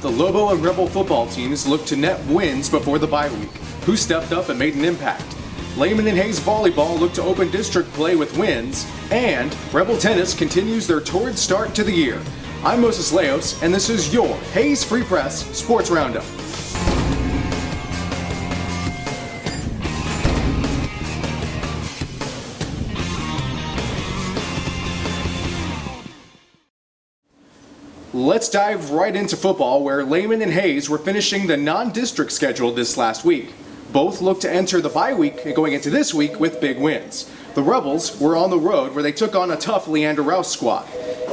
the Lobo and Rebel football teams look to net wins before the bye week. Who stepped up and made an impact? Lehman and Hayes volleyball look to open district play with wins, and Rebel tennis continues their torrid start to the year. I'm Moses Leos, and this is your Hayes Free Press Sports Roundup. Let's dive right into football, where Lehman and Hayes were finishing the non-district schedule this last week. Both look to enter the bye week going into this week with big wins. The Rebels were on the road where they took on a tough Leander Rouse squad.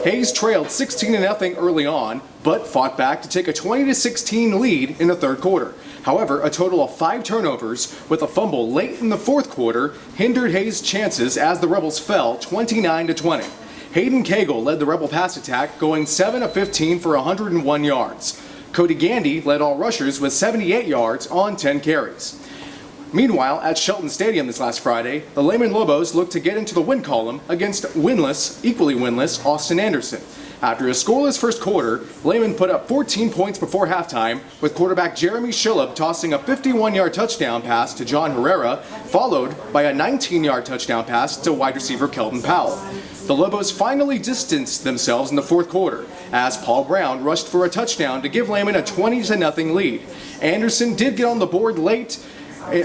Hayes trailed 16-0 early on, but fought back to take a 20-16 lead in the third quarter. However, a total of 5 turnovers with a fumble late in the fourth quarter hindered Hayes' chances as the Rebels fell 29-20. Hayden Cagle led the Rebel pass attack, going 7 of 15 for 101 yards. Cody Gandy led all rushers with 78 yards on 10 carries. Meanwhile, at Shelton Stadium this last Friday, the Lehman Lobos looked to get into the win column against equally winless Austin Anderson. After a scoreless first quarter, Lehman put up 14 points before halftime, with quarterback Jeremy Schilleb tossing a 51-yard touchdown pass to John Herrera, followed by a 19-yard touchdown pass to wide receiver Kelton Powell. The Lobos finally distanced themselves in the fourth quarter, as Paul Brown rushed for a touchdown to give Lehman a 20-0 lead. Anderson did get on the board late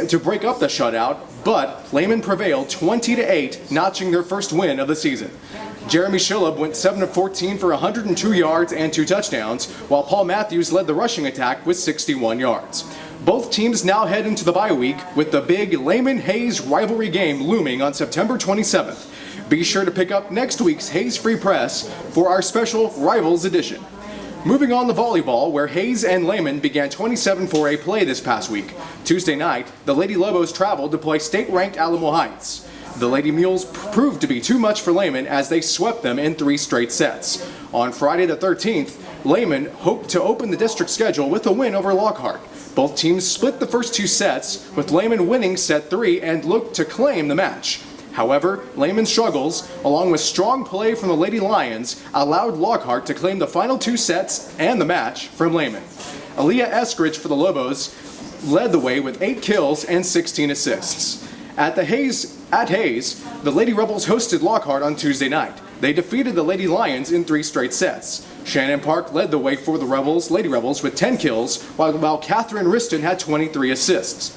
to break up the shutout, but Lehman prevailed 20-8, notching their first win of the season. Jeremy Schilleb went 7 of 14 for 102 yards and 2 touchdowns, while Paul Matthews led the rushing attack with 61 yards. Both teams now head into the bye week with the big Lehman-Hayes rivalry game looming on September 27th. Be sure to pick up next week's Hayes Free Press for our special Rivals edition. Moving on to volleyball, where Hayes and Lehman began 27-4A play this past week. Tuesday night, the Lady Lobos traveled to play state-ranked Alamo Heights. The Lady Mules proved to be too much for Lehman as they swept them in 3 straight sets. On Friday the 13th, Lehman hoped to open the district schedule with a win over Lockhart. Both teams split the first 2 sets, with Lehman winning set 3 and looked to claim the match. However, Lehman's struggles, along with strong play from the Lady Lions, allowed Lockhart to claim the final 2 sets and the match from Lehman. Aaliyah Eskridge for the Lobos led the way with 8 kills and 16 assists. At Hayes, the Lady Rebels hosted Lockhart on Tuesday night. They defeated the Lady Lions in 3 straight sets. Shannon Park led the way for the Lady Rebels with 10 kills, while Catherine Riston had 23 assists.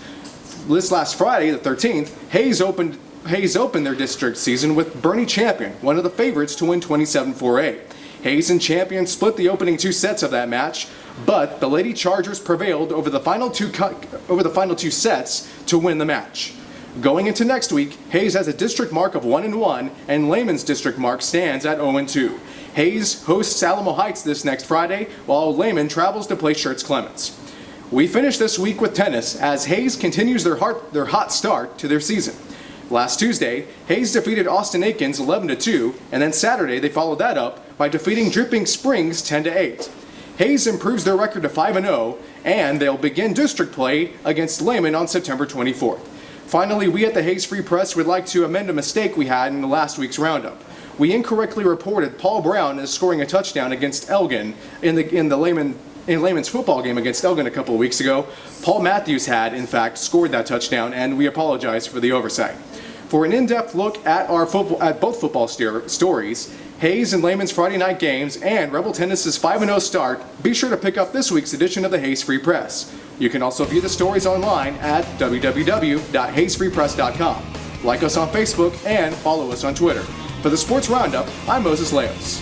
This last Friday, the 13th, Hayes opened their district season with Bernie Champion, one of the favorites to win 27-4A. Hayes and Champion split the opening 2 sets of that match, but the Lady Chargers prevailed over the final 2 sets to win the match. Going into next week, Hayes has a district mark of 1-1, and Lehman's district mark stands at 0-2. Hayes hosts Alamo Heights this next Friday, while Lehman travels to play Schertz Clements. We finish this week with tennis, as Hayes continues their hot start to their season. Last Tuesday, Hayes defeated Austin Aikens 11-2, and then Saturday they followed that up by defeating Dripping Springs 10-8. Hayes improves their record to 5-0, and they'll begin district play against Lehman on September 24th. Finally, we at the Hayes Free Press would like to amend a mistake we had in last week's roundup. We incorrectly reported Paul Brown as scoring a touchdown against Elgin in Lehman's football game against Elgin a couple of weeks ago. Paul Matthews had, in fact, scored that touchdown, and we apologize for the oversight. For an in-depth look at both football stories, Hayes and Lehman's Friday night games, and Rebel Tennis's 5-0 start, be sure to pick up this week's edition of the Hayes Free Press. You can also view the stories online at www.hayesfreepress.com. Like us on Facebook and follow us on Twitter. For the Sports Roundup, I'm Moses Leos.